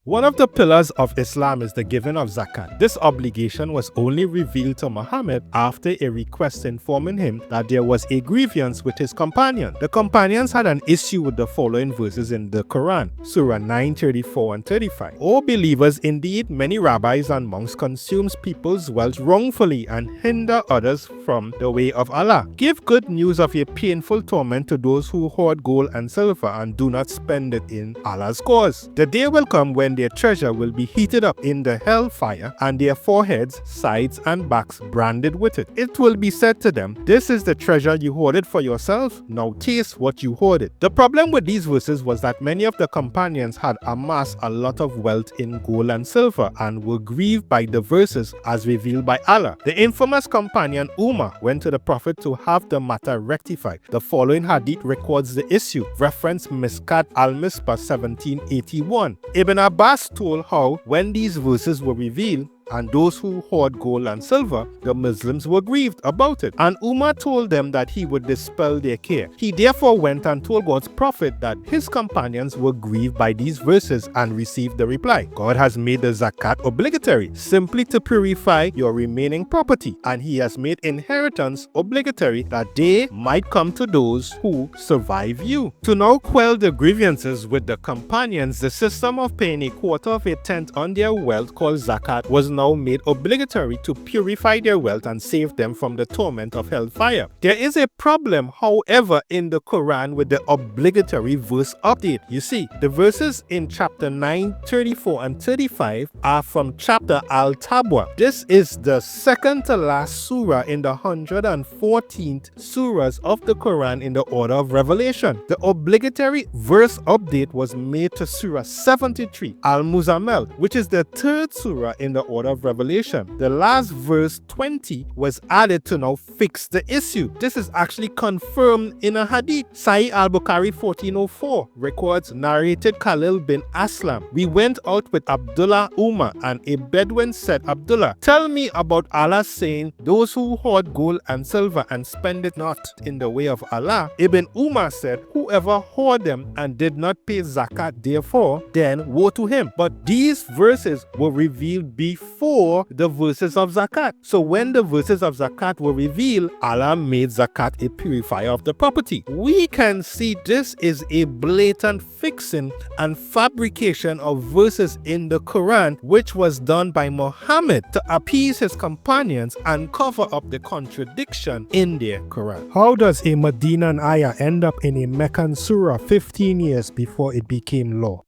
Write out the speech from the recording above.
One of the pillars of Islam is the giving of Zakat. This obligation was only revealed to Mohammed after a request informing him that there was a grievance with his companion. The companions had an issue with the following verses in the Quran, Surah 9, 34 and 35. O believers, indeed many rabbis and monks consume people's wealth wrongfully and hinder others from the way of Allah. Give good news of a painful torment to those who hoard gold and silver and do not spend it in Allah's cause. The day will come when their treasure will be heated up in the hellfire and their foreheads, sides and backs branded with it. It will be said to them, this is the treasure you hoarded for yourself, now taste what you hoarded. The problem with these verses was that many of the companions had amassed a lot of wealth in gold and silver and were grieved by the verses as revealed by Allah. The infamous companion Umar went to the Prophet to have the matter rectified. The following hadith records the issue. Reference Mishkat al-Misbah 1781. Ibn Abbas told how when these verses were revealed, and those who hoard gold and silver, the Muslims were grieved about it. And Umar told them that he would dispel their care. He therefore went and told God's prophet that his companions were grieved by these verses and received the reply. God has made the zakat obligatory, simply to purify your remaining property. And he has made inheritance obligatory that they might come to those who survive you. To now quell the grievances with the companions, the system of paying a quarter of a tenth on their wealth called zakat was now made obligatory to purify their wealth and save them from the torment of hellfire. There is a problem, however, in the Quran with the obligatory verse update. You see, the verses in chapter 9, 34 and 35 are from chapter Al-Tabwa. This is the second to last surah in the 114th surahs of the Quran in the order of revelation. The obligatory verse update was made to surah 73, Al-Muzammil, which is the third surah in the order of revelation. The last verse 20 was added to now fix the issue. This is actually confirmed in a hadith. Sahih al-Bukhari 1404 records, narrated Khalil bin Aslam, we went out with Abdullah Umar, and a Bedouin said, Abdullah, tell me about Allah saying, those who hoard gold and silver and spend it not in the way of Allah. Ibn Umar said, whoever hoard them and did not pay zakat therefore, then woe to him. But these verses were revealed before the verses of zakat. So when the verses of zakat were revealed, Allah made zakat a purifier of the property. We can see this is a blatant fixing and fabrication of verses in the Quran, which was done by Mohammed to appease his companions and cover up the contradiction in their Quran. How does a Medinan ayah end up in a Meccan surah 15 years before it became law?